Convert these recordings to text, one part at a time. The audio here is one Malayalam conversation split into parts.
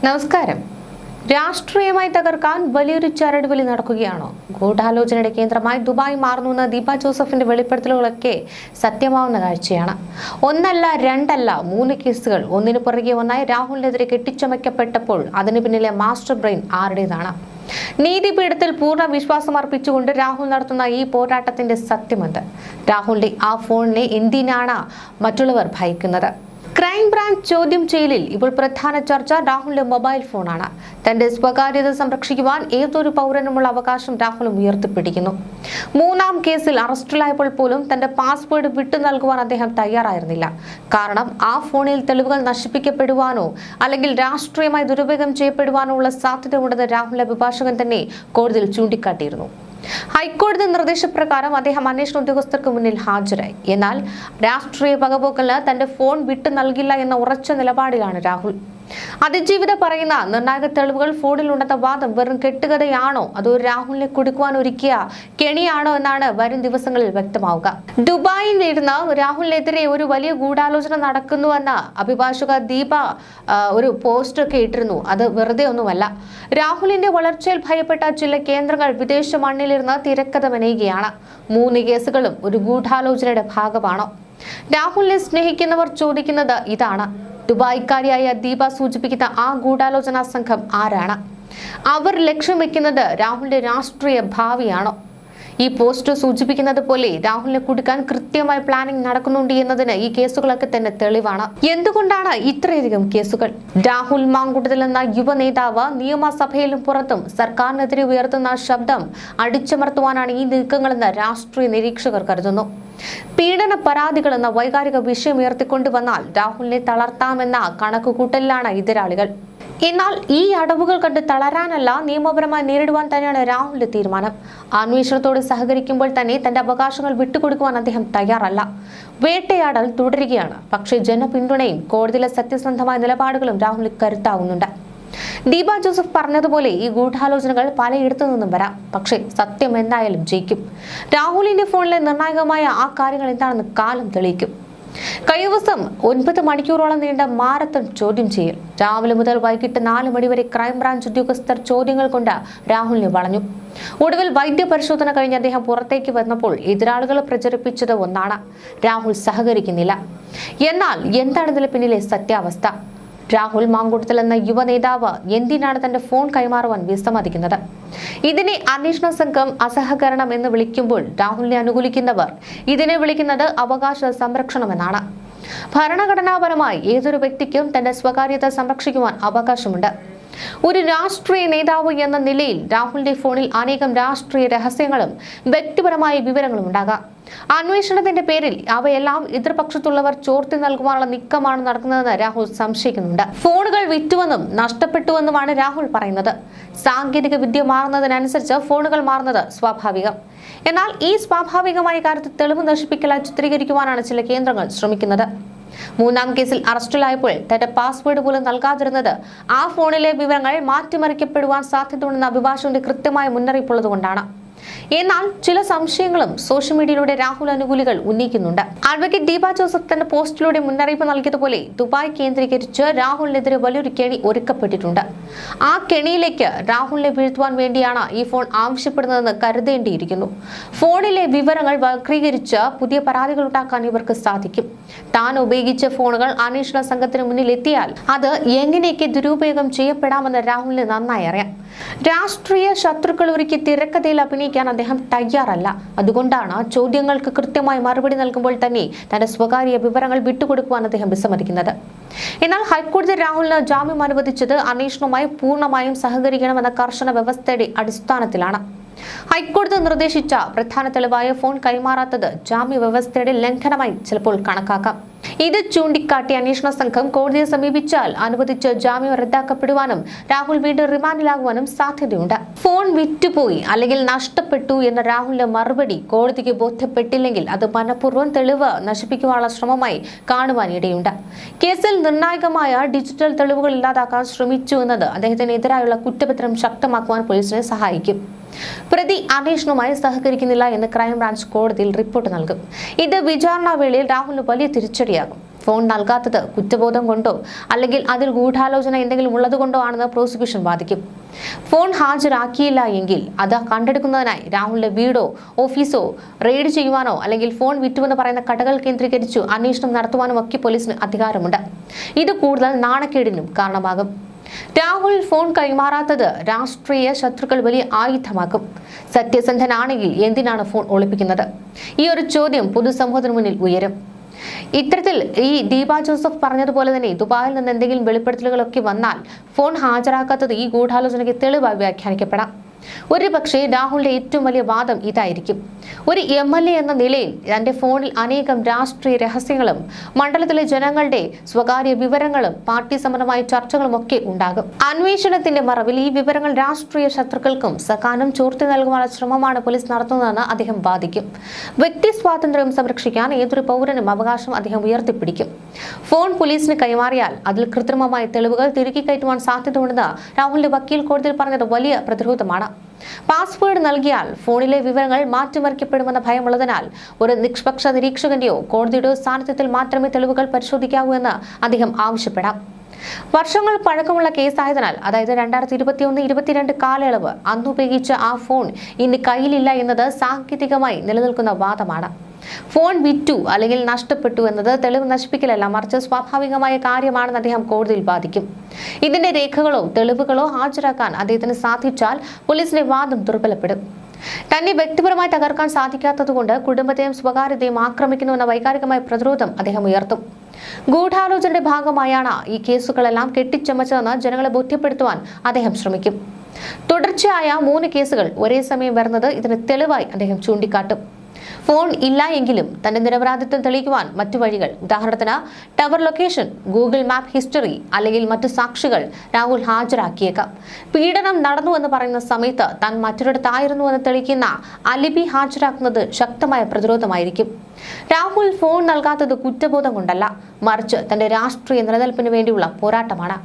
നമസ്കാരം. രാഷ്ട്രീയമായി തകർക്കാൻ വലിയൊരു ചരടുവലി നടക്കുകയാണോ? ഗൂഢാലോചനയുടെ കേന്ദ്രമായി ദുബായ് മാറുന്നുവെന്ന ദീപ ജോസഫിന്റെ വെളിപ്പെടുത്തലുകളൊക്കെ സത്യമാവുന്ന കാഴ്ചയാണ്. ഒന്നല്ല, രണ്ടല്ല, 3 കേസുകൾ ഒന്നിനു പുറകെ ഒന്നായി രാഹുലിനെതിരെ കെട്ടിച്ചമയ്ക്കപ്പെട്ടപ്പോൾ അതിന് പിന്നിലെ മാസ്റ്റർ ബ്രെയിൻ ആരുടേതാണ്? നീതിപീഠത്തിൽ പൂർണ്ണ വിശ്വാസം അർപ്പിച്ചുകൊണ്ട് രാഹുൽ നടത്തുന്ന ഈ പോരാട്ടത്തിന്റെ സത്യമെന്ത്? രാഹുലിന്റെ ആ ഫോണിനെ എന്തിനാണ് മറ്റുള്ളവർ ഭയക്കുന്നത്? ക്രൈംബ്രാഞ്ച് ചോദ്യം ചെയ്യലിൽ ഇപ്പോൾ പ്രധാന ചർച്ച രാഹുലിന്റെ മൊബൈൽ ഫോണാണ്. തന്റെ സ്വകാര്യത സംരക്ഷിക്കുവാൻ ഏതൊരു പൗരനുമുള്ള അവകാശം രാഹുലും ഉയർത്തിപ്പിടിക്കുന്നു. 3-ാം കേസിൽ അറസ്റ്റിലായപ്പോൾ പോലും തന്റെ പാസ്വേഡ് വിട്ടു നൽകുവാൻ അദ്ദേഹം തയ്യാറായിരുന്നില്ല. കാരണം ആ ഫോണിൽ തെളിവുകൾ നശിപ്പിക്കപ്പെടുവാനോ അല്ലെങ്കിൽ രാഷ്ട്രീയമായി ദുരുപയോഗം ചെയ്യപ്പെടുവാനോ ഉള്ള സാധ്യത ഉണ്ടെന്ന് രാഹുലിന്റെ അഭിഭാഷകൻ തന്നെ കോടതിയിൽ ചൂണ്ടിക്കാട്ടിയിരുന്നു. ഹൈക്കോടതി നിർദ്ദേശപ്രകാരം അദ്ദേഹം അന്വേഷണ ഉദ്യോഗസ്ഥർക്ക് മുന്നിൽ ഹാജരായി. എന്നാൽ രാഷ്ട്രീയ പകപോക്കലിന് തന്റെ ഫോൺ വിട്ടു നൽകില്ല എന്ന ഉറച്ച നിലപാടിലാണ് രാഹുൽ. അതിജീവിത പറയുന്ന നിർണായക തെളിവുകൾ ഫോണിലുണ്ടെന്ന വാദം വെറും കെട്ടുകഥയാണോ അതോ രാഹുലിനെ കുടുക്കുവാൻ ഒരുക്കിയ കെണിയാണോ എന്നാണ് വരും ദിവസങ്ങളിൽ വ്യക്തമാവുക. ദുബായിൽ ഇരുന്ന് രാഹുലിനെതിരെ ഒരു വലിയ ഗൂഢാലോചന നടക്കുന്നുവെന്ന അഭിഭാഷക ദീപ ഒരു പോസ്റ്റ് ഒക്കെ ഇട്ടിരുന്നു. അത് വെറുതെ ഒന്നുമല്ല. രാഹുലിന്റെ വളർച്ചയിൽ ഭയപ്പെട്ട ചില കേന്ദ്രങ്ങൾ വിദേശ മണ്ണിലിരുന്ന് തിരക്കഥ മെനയുകയാണ്. 3 കേസുകളും ഒരു ഗൂഢാലോചനയുടെ ഭാഗമാണോ? രാഹുലിനെ സ്നേഹിക്കുന്നവർ ചോദിക്കുന്നത് ഇതാണ്. ദുബായ്ക്കാരിയായ ദീപ സൂചിപ്പിക്കുന്ന ആ ഗൂഢാലോചനാ സംഘം ആരാണ്? അവർ ലക്ഷ്യം വെക്കുന്നത് രാഹുലിന്റെ രാഷ്ട്രീയ ഭാവിയാണോ? ഈ പോസ്റ്റ് സൂചിപ്പിക്കുന്നത് പോലെ രാഹുലിനെ കുടുക്കാൻ കൃത്യമായി പ്ലാനിംഗ് നടക്കുന്നുണ്ട് എന്നതിന് ഈ കേസുകളൊക്കെ തന്നെ തെളിവാണ്. എന്തുകൊണ്ടാണ് ഇത്രയധികം കേസുകൾ? രാഹുൽ മാങ്കൂട്ടത്തിൽ എന്ന യുവ നേതാവ് നിയമസഭയിലും പുറത്തും സർക്കാരിനെതിരെ ഉയർത്തുന്ന ശബ്ദം അടിച്ചമർത്തുവാനാണ് ഈ നീക്കങ്ങളെന്ന് രാഷ്ട്രീയ നിരീക്ഷകർ കരുതുന്നു. പീഡന പരാതികൾ എന്ന വൈകാരിക വിഷയം ഉയർത്തിക്കൊണ്ടുവന്നാൽ രാഹുലിനെ തളർത്താമെന്ന കണക്കുകൂട്ടലിലാണ് എതിരാളികൾ. എന്നാൽ ഈ അടവുകൾ കണ്ട് തളരാനല്ല, നിയമപരമായി നേരിടുവാൻ തന്നെയാണ് രാഹുലിന്റെ തീരുമാനം. അന്വേഷണത്തോട് സഹകരിക്കുമ്പോൾ തന്നെ തന്റെ അവകാശങ്ങൾ വിട്ടുകൊടുക്കുവാൻ അദ്ദേഹം തയ്യാറല്ല. വേട്ടയാടൽ തുടരുകയാണ്. പക്ഷേ ജനപിന്തുണയും കോടതിയിലെ സത്യസന്ധമായ നിലപാടുകളും രാഹുലിന് കരുത്താവുന്നുണ്ട്. ദീപ ജോസഫ് പറഞ്ഞതുപോലെ ഈ ഗൂഢാലോചനകൾ പലയിടത്തു നിന്നും വരാം. പക്ഷേ സത്യം എന്തായാലും ജയിക്കും. രാഹുലിന്റെ ഫോണിലെ നിർണായകമായ ആ കാര്യങ്ങൾ എന്താണെന്ന് കാലം തെളിയിക്കും. കഴിഞ്ഞ ദിവസം 9 മണിക്കൂറോളം നീണ്ട മാരത്തൺ ചോദ്യം ചെയ്യൽ. രാവിലെ മുതൽ വൈകിട്ട് 4 മണി വരെ ക്രൈംബ്രാഞ്ച് ഉദ്യോഗസ്ഥർ ചോദ്യങ്ങൾ കൊണ്ട് രാഹുലിനെ വളഞ്ഞു. ഒടുവിൽ വൈദ്യപരിശോധന കഴിഞ്ഞ് അദ്ദേഹം പുറത്തേക്ക് വന്നപ്പോൾ എതിരാളികൾ പ്രചരിപ്പിച്ചത് ഒന്നാണ്: രാഹുൽ സഹകരിക്കുന്നില്ല. എന്നാൽ എന്താണ് ഇതിന് പിന്നിലെ സത്യാവസ്ഥ? രാഹുൽ മാങ്കൂട്ടത്തിൽ എന്ന യുവ നേതാവ് എന്തിനാണ് തന്റെ ഫോൺ കൈമാറുവാൻ വിസമ്മതിക്കുന്നത്? ഇതിനെ അന്വേഷണ സംഘം അസഹകരണം എന്ന് വിളിക്കുമ്പോൾ രാഹുലിനെ അനുകൂലിക്കുന്നവർ ഇതിനെ വിളിക്കുന്നത് അവകാശ സംരക്ഷണമെന്നാണ്. ഭരണഘടനാപരമായി ഏതൊരു വ്യക്തിക്കും തന്റെ സ്വകാര്യത സംരക്ഷിക്കുവാൻ അവകാശമുണ്ട്. ഒരു രാഷ്ട്രീയ നേതാവ് എന്ന നിലയിൽ രാഹുലിന്റെ ഫോണിൽ അനേകം രാഷ്ട്രീയ രഹസ്യങ്ങളും വ്യക്തിപരമായ വിവരങ്ങളും ഉണ്ടാകാം. അന്വേഷണത്തിന്റെ പേരിൽ അവയെല്ലാം എതിർപക്ഷത്തുള്ളവർ ചോർത്തി നൽകുവാനുള്ള നീക്കമാണ് നടക്കുന്നതെന്ന് രാഹുൽ സംശയിക്കുന്നുണ്ട്. ഫോണുകൾ വിറ്റുവെന്നും നഷ്ടപ്പെട്ടുവെന്നുമാണ് രാഹുൽ പറയുന്നത്. സാങ്കേതിക വിദ്യ മാറുന്നതിനനുസരിച്ച് ഫോണുകൾ മാറുന്നത് സ്വാഭാവികം. എന്നാൽ ഈ സ്വാഭാവികമായ കാര്യത്തിൽ തെളിവ് നശിപ്പിക്കലായി ചിത്രീകരിക്കുവാനാണ് ചില കേന്ദ്രങ്ങൾ ശ്രമിക്കുന്നത്. 3-ാം കേസിൽ അറസ്റ്റിലായപ്പോൾ തന്റെ പാസ്വേഡ് പോലും നൽകാതിരുന്നത് ആ ഫോണിലെ വിവരങ്ങൾ മാറ്റിമറിക്കപ്പെടുവാൻ സാധ്യതയുണ്ടെന്ന അഭിഭാഷകന്റെ കൃത്യമായ മുന്നറിയിപ്പുള്ളതുകൊണ്ടാണ്. എന്നാൽ ചില സംശയങ്ങളും സോഷ്യൽ മീഡിയയിലൂടെ രാഹുൽ അനുകൂലികൾ ഉന്നയിക്കുന്നുണ്ട്. അഡ്വക്കേറ്റ് ദീപ ജോസഫ് തന്റെ പോസ്റ്റിലൂടെ മുന്നറിയിപ്പ് നൽകിയതുപോലെ ദുബായ് കേന്ദ്രീകരിച്ച് രാഹുലിനെതിരെ വലിയൊരു കെണി ഒരുക്കപ്പെട്ടിട്ടുണ്ട്. ആ കെണിയിലേക്ക് രാഹുലിനെ വീഴ്ത്തുവാൻ വേണ്ടിയാണ് ഈ ഫോൺ ആവശ്യപ്പെടുന്നതെന്ന് കരുതേണ്ടിയിരിക്കുന്നു. ഫോണിലെ വിവരങ്ങൾ വക്രീകരിച്ച് പുതിയ പരാതികൾ ഉണ്ടാക്കാൻ ഇവർക്ക് സാധിക്കും. താൻ ഉപയോഗിച്ച ഫോണുകൾ അന്വേഷണ സംഘത്തിന് മുന്നിൽ എത്തിയാൽ അത് എങ്ങനെയൊക്കെ ദുരുപയോഗം ചെയ്യപ്പെടാമെന്ന് രാഹുലിന് നന്നായി അറിയാം. രാഷ്ട്രീയ ശത്രുക്കൾ ഒരുക്കി തിരക്കഥയിൽ അഭിനയിക്കാൻ അദ്ദേഹം തയ്യാറല്ല. അതുകൊണ്ടാണ് ചോദ്യങ്ങൾക്ക് കൃത്യമായി മറുപടി നൽകുമ്പോൾ തന്നെ തന്റെ സ്വകാര്യ വിവരങ്ങൾ വിട്ടുകൊടുക്കുവാൻ അദ്ദേഹം വിസമ്മതിക്കുന്നത്. എന്നാൽ ഹൈക്കോടതി രാഹുലിന് ജാമ്യം അനുവദിച്ചത് അന്വേഷണവുമായി പൂർണ്ണമായും സഹകരിക്കണമെന്ന കർശന വ്യവസ്ഥയുടെ അടിസ്ഥാനത്തിലാണ്. ഹൈക്കോടതി നിർദ്ദേശിച്ച പ്രധാന തെളിവായ ഫോൺ കൈമാറാത്തത് ജാമ്യ വ്യവസ്ഥയുടെ ലംഘനമായി ചിലപ്പോൾ കണക്കാക്കാം. ഇത് ചൂണ്ടിക്കാട്ടി അന്വേഷണ സംഘം കോടതിയെ സമീപിച്ചാൽ അനുവദിച്ച ജാമ്യം റദ്ദാക്കപ്പെടുവാനും രാഹുൽ വീണ്ടും റിമാൻഡിലാകുവാനും സാധ്യതയുണ്ട്. ഫോൺ വിറ്റുപോയി അല്ലെങ്കിൽ നഷ്ടപ്പെട്ടു എന്ന രാഹുലിന്റെ മറുപടി കോടതിക്ക് ബോധ്യപ്പെട്ടില്ലെങ്കിൽ അത് മനഃപൂർവ്വം തെളിവ് നശിപ്പിക്കുവാനുള്ള ശ്രമമായി കാണുവാൻ ഇടയുണ്ട്. കേസിൽ നിർണായകമായ ഡിജിറ്റൽ തെളിവുകൾ ഇല്ലാതാക്കാൻ ശ്രമിച്ചു എന്നത് അദ്ദേഹത്തിനെതിരായുള്ള കുറ്റപത്രം ശക്തമാക്കുവാൻ പോലീസിനെ സഹായിക്കും. പ്രതി അന്വേഷണവുമായി സഹകരിക്കുന്നില്ല എന്ന് ക്രൈംബ്രാഞ്ച് കോടതിയിൽ റിപ്പോർട്ട് നൽകും. ഇത് വിചാരണ വേളയിൽ രാഹുലിന് വലിയ തിരിച്ചടിയാകും. ഫോൺ നൽകാത്തത് കുറ്റബോധം കൊണ്ടോ അല്ലെങ്കിൽ അതിൽ ഗൂഢാലോചന എന്തെങ്കിലും ഉള്ളതുകൊണ്ടോ ആണെന്ന് പ്രോസിക്യൂഷൻ വാദിക്കും. ഫോൺ ഹാജരാക്കിയില്ല എങ്കിൽ അത് കണ്ടെടുക്കുന്നതിനായി രാഹുലിന്റെ വീടോ ഓഫീസോ റെയ്ഡ് ചെയ്യുവാനോ അല്ലെങ്കിൽ ഫോൺ വിറ്റുവെന്ന് പറയുന്ന കടകൾ കേന്ദ്രീകരിച്ചു അന്വേഷണം നടത്തുവാനും ഒക്കെ പോലീസിന് അധികാരമുണ്ട്. ഇത് കൂടുതൽ നാണക്കേടിനും കാരണമാകും. രാഹുൽ ഫോൺ കൈമാറാത്തത് രാഷ്ട്രീയ ശത്രുക്കൾ വലിയ ആയുധമാക്കും. സത്യസന്ധനാണെങ്കിൽ എന്തിനാണ് ഫോൺ ഒളിപ്പിക്കുന്നത്? ഈ ഒരു ചോദ്യം പൊതുസമൂഹത്തിന് മുന്നിൽ ഉയരും. ഇത്തരത്തിൽ ഈ ദീപ ജോസഫ് പറഞ്ഞതുപോലെ തന്നെ ദുബായിൽ നിന്ന് എന്തെങ്കിലും വെളിപ്പെടുത്തലുകളൊക്കെ വന്നാൽ ഫോൺ ഹാജരാക്കാത്തത് ഈ ഗൂഢാലോചനയ്ക്ക് തെളിവായി വ്യാഖ്യാനിക്കപ്പെടാം. ഒരുപക്ഷെ രാഹുലിന്റെ ഏറ്റവും വലിയ വാദം ഇതായിരിക്കും. ഒരു MLA എന്ന നിലയിൽ തന്റെ ഫോണിൽ അനേകം രാഷ്ട്രീയ രഹസ്യങ്ങളും മണ്ഡലത്തിലെ ജനങ്ങളുടെ സ്വകാര്യ വിവരങ്ങളും പാർട്ടി സംബന്ധമായ ചർച്ചകളും ഒക്കെ ഉണ്ടാകും. അന്വേഷണത്തിന്റെ മറവിൽ ഈ വിവരങ്ങൾ രാഷ്ട്രീയ ശത്രുക്കൾക്കും സകാലം ചോർത്തി നൽകുവാനുള്ള ശ്രമമാണ് പോലീസ് നടത്തുന്നതെന്ന് അദ്ദേഹം വാദിക്കും. വ്യക്തി സ്വാതന്ത്ര്യം സംരക്ഷിക്കാൻ ഏതൊരു പൗരനും അവകാശം അദ്ദേഹം ഉയർത്തിപ്പിടിക്കും. ഫോൺ പോലീസിന് കൈമാറിയാൽ അതിൽ കൃത്രിമമായ തെളിവുകൾ തിരുകി കയറ്റുവാൻ സാധ്യതയുണ്ടെന്ന് രാഹുലിന്റെ വക്കീൽ കോടതിയിൽ പറഞ്ഞത് വലിയ പ്രതിരോധമാണ്. പാസ്വേഡ് നൽകിയാൽ ഫോണിലെ വിവരങ്ങൾ മാറ്റിമറിക്കപ്പെടുമെന്ന ഭയമുള്ളതിനാൽ ഒരു നിഷ്പക്ഷ നിരീക്ഷകന്റെയോ കോടതിയുടെയോ സാന്നിധ്യത്തിൽ മാത്രമേ തെളിവുകൾ പരിശോധിക്കാവൂ എന്ന് അദ്ദേഹം ആവശ്യപ്പെടാം. വർഷങ്ങൾ പഴക്കമുള്ള കേസായതിനാൽ, അതായത് 2021-22 കാലയളവ് അന്ന് ഉപയോഗിച്ച ആ ഫോൺ ഇനി കയ്യിലില്ല എന്നത് സാങ്കേതികമായി നിലനിൽക്കുന്ന വാദമാണ്. ഫോൺ വിറ്റു അല്ലെങ്കിൽ നഷ്ടപ്പെട്ടു എന്നത് തെളിവ് നശിപ്പിക്കലല്ല, മറിച്ച് സ്വാഭാവികമായ കാര്യമാണെന്ന് അദ്ദേഹം കോടതിയിൽ വാദിക്കും. ഇതിന്റെ രേഖകളോ തെളിവുകളോ ഹാജരാക്കാൻ അദ്ദേഹത്തിന് സാധിച്ചാൽ പോലീസിന്റെ വാദം ദുർബലപ്പെടും. തന്നെ വ്യക്തിപരമായി തകർക്കാൻ സാധിക്കാത്തതുകൊണ്ട് കുടുംബത്തെയും സ്വകാര്യതയും ആക്രമിക്കുന്നുവെന്ന വൈകാരികമായ പ്രതിരോധം അദ്ദേഹം ഉയർത്തും. ഗൂഢാലോചനയുടെ ഭാഗമായാണ് ഈ കേസുകളെല്ലാം കെട്ടിച്ചമച്ചതെന്ന് ജനങ്ങളെ ബോധ്യപ്പെടുത്തുവാൻ അദ്ദേഹം ശ്രമിക്കും. തുടർച്ചയായ 3 കേസുകൾ ഒരേ സമയം വരുന്നത് ഇതിന് തെളിവായി അദ്ദേഹം ചൂണ്ടിക്കാട്ടും. ഫോൺ ഇല്ല എങ്കിലും തന്റെ നിരപരാധിത്വം തെളിയിക്കുവാൻ മറ്റു വഴികൾ, ഉദാഹരണത്തിന് tower location, Google map history അല്ലെങ്കിൽ മറ്റു സാക്ഷികൾ രാഹുൽ ഹാജരാക്കിയേക്കാം. പീഡനം നടന്നു എന്ന് പറയുന്ന സമയത്ത് താൻ മറ്റൊരിടത്തായിരുന്നു എന്ന് തെളിയിക്കുന്ന അലിബി ഹാജരാക്കുന്നത് ശക്തമായ പ്രതിരോധമായിരിക്കും. രാഹുൽ ഫോൺ നൽകാത്തത് കുറ്റബോധം കൊണ്ടല്ല, മറിച്ച് തന്റെ രാഷ്ട്രീയ നിലനിൽപ്പിന് വേണ്ടിയുള്ള പോരാട്ടമാണ്.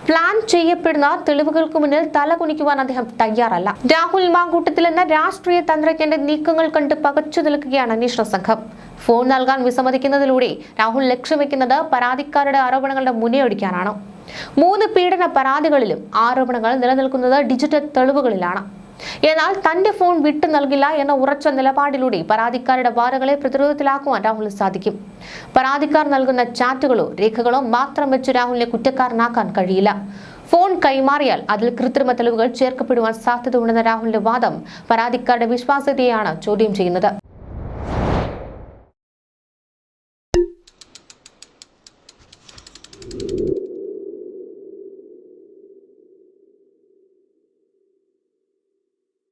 പ്ലാൻ ചെയ്യപ്പെടുന്ന തെളിവുകൾക്ക് മുന്നിൽ തല കുനിക്കുവാൻ അദ്ദേഹം തയ്യാറല്ല. രാഹുൽ മാങ്കൂട്ടത്തിൽ എന്ന രാഷ്ട്രീയ തന്ത്രജ്ഞന്റെ നീക്കങ്ങൾ കണ്ട് പകച്ചു നിൽക്കുകയാണ് അന്വേഷണ സംഘം. ഫോൺ നൽകാൻ വിസമ്മതിക്കുന്നതിലൂടെ രാഹുൽ ലക്ഷ്യം വെക്കുന്നത് പരാതിക്കാരുടെ ആരോപണങ്ങളുടെ മുനയൊടിക്കാനാണ്. 3 പീഡന പരാതികളിലും ആരോപണങ്ങൾ നിലനിൽക്കുന്നത് ഡിജിറ്റൽ തെളിവുകളിലാണ്. എന്നാൽ തന്റെ ഫോൺ വിട്ടു നൽകില്ല എന്ന ഉറച്ച നിലപാടിലൂടെ പരാതിക്കാരുടെ വാദങ്ങളെ പ്രതിരോധത്തിലാക്കുവാൻ രാഹുലിന് സാധിക്കും. പരാതിക്കാർ നൽകുന്ന ചാറ്റുകളോ രേഖകളോ മാത്രം വെച്ച് രാഹുലിനെ കുറ്റക്കാരനാക്കാൻ കഴിയില്ല. ഫോൺ കൈമാറിയാൽ അതിൽ കൃത്രിമ തെളിവുകൾ ചേർക്കപ്പെടുവാൻ സാധ്യതയുണ്ടെന്ന രാഹുലിന്റെ വാദം പരാതിക്കാരുടെ വിശ്വാസ്യതയെയാണ് ചോദ്യം ചെയ്യുന്നത്.